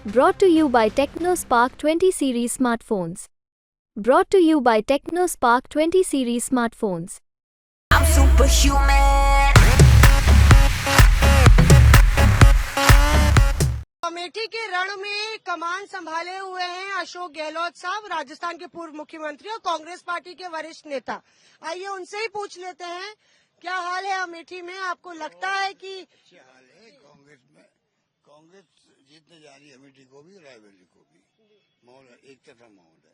Brought to you by TechnoSpark 20 series smartphones. Brought to you by TechnoSpark 20 series smartphones. I'm superhuman. Amethi के रण में कमान संभाले हुए हैं अशोक गहलोत साहब, राजस्थान के पूर्व मुख्यमंत्री और कांग्रेस पार्टी के वरिष्ठ नेता। आइए उनसे ही पूछ लेते हैं, क्या हाल है अमेठी में? आपको लगता है कि क्या हाल है कांग्रेस में? कांग्रेस जीतने जा रही है अमेठी को भी, रायबरेली को भी। माहौल एक तरफा माहौल है।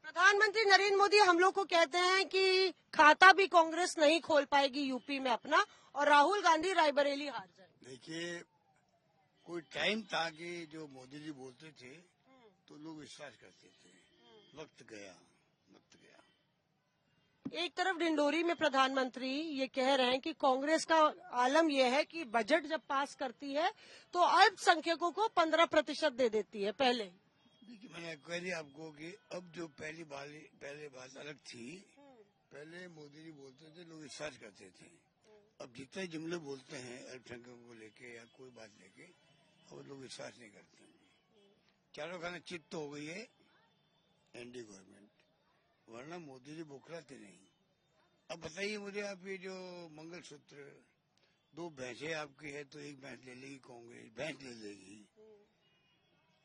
प्रधानमंत्री नरेंद्र मोदी हम लोग को कहते हैं कि खाता भी कांग्रेस नहीं खोल पाएगी यूपी में अपना, और राहुल गांधी रायबरेली हार जाए। देखिए, कोई टाइम था कि जो मोदी जी बोलते थे तो लोग विश्वास करते थे। वक्त गया। एक तरफ डिंडोरी में प्रधानमंत्री ये कह रहे हैं कि कांग्रेस का आलम यह है कि बजट जब पास करती है तो अल्पसंख्यकों को 15% दे देती है पहले। देखिए, मैंने कह दिया आपको कि अब जो पहले बात अलग थी। पहले मोदी जी बोलते थे, लोग विश्वास करते थे। अब जितने जुमले बोलते हैं अल्पसंख्यकों को लेके या कोई बात लेके, अब लोग विश्वास नहीं करते। चारों खाने चित तो हो गई है एनडीए गवर्नमेंट, वरना मोदी जी बौखलाते नहीं। अब बताइए मुझे, आप ये जो मंगलसूत्र, 2 भैंसें आपकी है तो एक भैंस ले लेगी कांग्रेस, भैंस ले लेगी।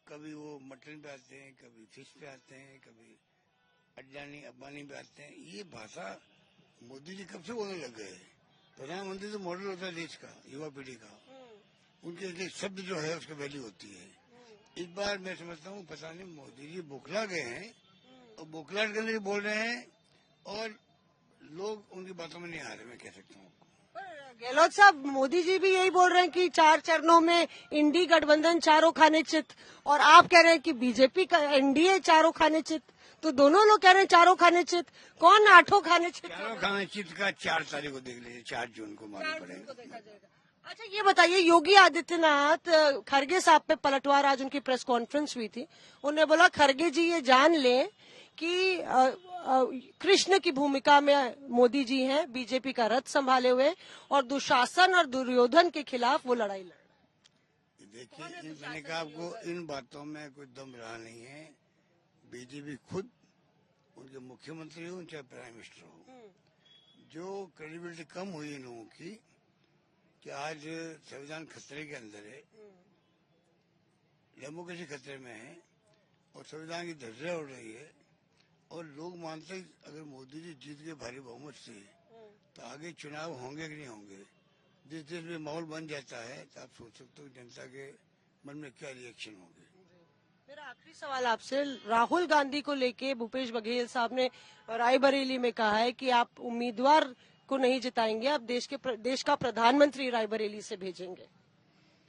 कभी वो मटन पे आते हैं, कभी फिश पे आते हैं, कभी अडानी अंबानी पे आते हैं। ये भाषा मोदी जी कब से बोलने लग गए? प्रधानमंत्री तो मॉडल होता है देश का, युवा पीढ़ी का। उनके शब्द जो है उसकी वैल्यू होती है। इस बार मैं समझता हूँ पता नहीं मोदी जी बौखला गए हैं और बौखलाहट के लिए बोल रहे हैं, और लोग उनकी बातों में नहीं आ रहे। मैं कह सकता हूँ। गहलोत साहब, मोदी जी भी यही बोल रहे हैं कि 4 चरणों में इंडी गठबंधन चारों खाने चित, और आप कह रहे हैं कि बीजेपी का एनडीए चारों खाने चित। तो दोनों लोग कह रहे हैं चारों खाने चित, कौन 8 खाने चित? चारों खाने चित का 4 तारीख को देख लीजिए, 4 जून को मालूम पड़ेगा। अच्छा, ये बताइए, योगी आदित्यनाथ, खरगे साहब पे पलटवार, आज उनकी प्रेस कॉन्फ्रेंस हुई थी। उन्होंने बोला खरगे जी ये जान लें कि कृष्ण की भूमिका में मोदी जी हैं, बीजेपी का रथ संभाले हुए, और दुशासन और दुर्योधन के खिलाफ वो लड़ाई लड़ रहे हैं। देखिए, मैंने कहा आपको, इन बातों में कोई दम रहा नहीं है। बीजेपी खुद, उनके मुख्यमंत्री हो चाहे प्राइम मिनिस्टर हो, जो क्रेडिबिलिटी कम हुई इन लोगों की कि आज संविधान खतरे के अंदर है, डेमोक्रेसी खतरे में है, और संविधान की धज्जियां उड़ रही है, और लोग मानते हैं अगर मोदी जी जीत गए भारी बहुमत से तो आगे चुनाव होंगे कि नहीं होंगे। जिस देश में माहौल बन जाता है तो आप सोच सकते हो जनता के मन में क्या रिएक्शन होंगे। मेरा आखिरी सवाल आपसे, राहुल गांधी को लेके भूपेश बघेल साहब ने रायबरेली में कहा है कि आप उम्मीदवार को नहीं जिताएंगे, आप देश का प्रधानमंत्री रायबरेली से भेजेंगे।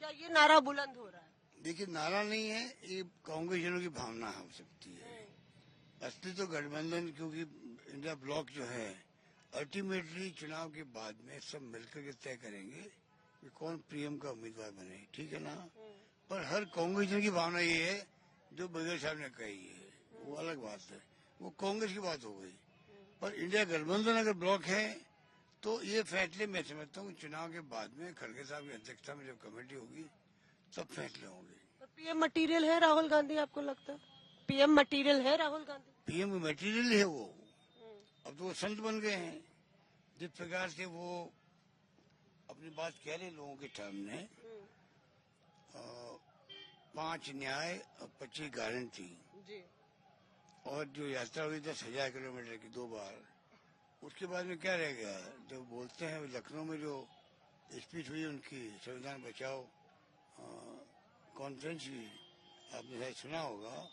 क्या ये नारा बुलंद हो रहा है? देखिए, नारा नहीं है, ये कांग्रेसियों की भावना हो सकती है। असली तो गठबंधन, क्योंकि इंडिया ब्लॉक जो है अल्टीमेटली चुनाव के बाद में सब मिलकर के तय करेंगे कि कौन पीएम का उम्मीदवार बने, ठीक है ना। पर हर कांग्रेसियों की भावना ये है जो बघेल साहब ने कही है, वो अलग बात है, वो कांग्रेस की बात हो गई। पर इंडिया गठबंधन अगर ब्लॉक है तो ये फैसले मैं समझता हूँ चुनाव के बाद में खड़गे साहब की अध्यक्षता में जब कमेटी होगी तब फैसले होंगे। पीएम मटेरियल है राहुल गांधी, आपको लगता है पीएम मटेरियल है राहुल गांधी? पीएम मटेरियल है वो। अब तो वो संत बन गए हैं। जिस प्रकार से वो अपनी बात कह रहे लोगों के सामने, 5 न्याय और 25 गारंटी, और जो यात्रा हुई 10,000 किलोमीटर की 2 बार, उसके बाद में क्या रह गया? जब बोलते हैं लखनऊ में जो स्पीच हुई उनकी, संविधान बचाओ कॉन्फ्रेंस की, आपने शायद सुना होगा।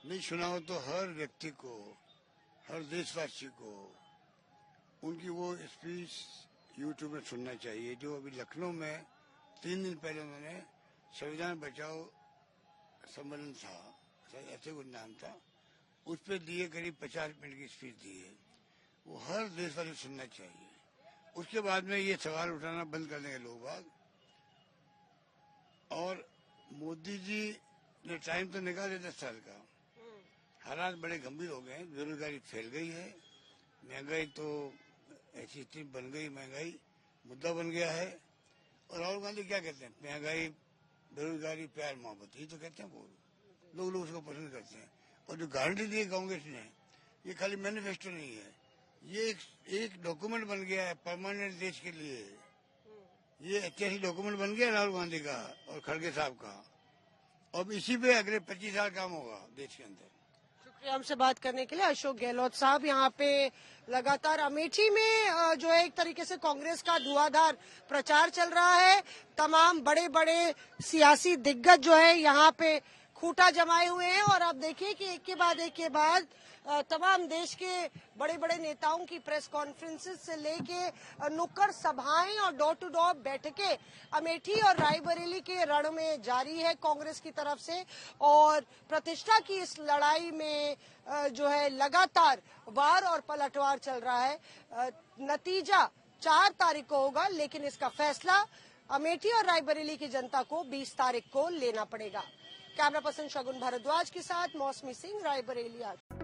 नहीं सुना हो तो हर व्यक्ति को, हर देशवासी को उनकी वो स्पीच यूट्यूब में सुनना चाहिए। जो अभी लखनऊ में 3 दिन पहले उन्होंने संविधान बचाओ सम्मेलन था, ऐसे कुछ नाम था, उस पर दिए करीब 50 मिनट की स्पीच दी है। वो हर देशवासी सुनना चाहिए। उसके बाद में ये सवाल उठाना बंद कर देंगे लोग बाग। और मोदी जी ने टाइम तो निकाले 10 साल का, हालात बड़े गंभीर हो गए हैं, बेरोजगारी फैल गई है, महंगाई तो ऐसी स्थिति बन गई, महंगाई मुद्दा बन गया है। और राहुल गांधी क्या कहते हैं? महंगाई, बेरोजगारी, प्यार मोहब्बत, ये तो कहते हैं वो। लोग उसको पसंद करते हैं। और जो गारंटी दी है कांग्रेस ने, ये खाली मैनिफेस्टो नहीं है, ये एक डॉक्यूमेंट बन गया है परमानेंट देश के लिए। ये ऐतिहासिक डॉक्यूमेंट बन गया राहुल गांधी का और खड़गे साहब का। अब इसी पे अगले 25 साल काम होगा देश के अंदर। शुक्रिया हमसे बात करने के लिए अशोक गहलोत साहब। यहाँ पे लगातार अमेठी में जो है एक तरीके से कांग्रेस का धुआंधार प्रचार चल रहा है। तमाम बड़े बड़े सियासी दिग्गज जो है यहाँ पे खूंटा जमाए हुए हैं और आप देखिए कि एक के बाद तमाम देश के बड़े बड़े नेताओं की प्रेस कॉन्फ्रेंसेस से लेके नुक्कड़ सभाएं और डोर टू डोर बैठकें अमेठी और रायबरेली के रण में जारी है कांग्रेस की तरफ से। और प्रतिष्ठा की इस लड़ाई में जो है लगातार वार और पलटवार चल रहा है। नतीजा 4 तारीख को होगा, लेकिन इसका फैसला अमेठी और रायबरेली की जनता को 20 तारीख को लेना पड़ेगा। कैमरा पर्सन शगुन भारद्वाज के साथ मौसमी सिंह, रायबरेली।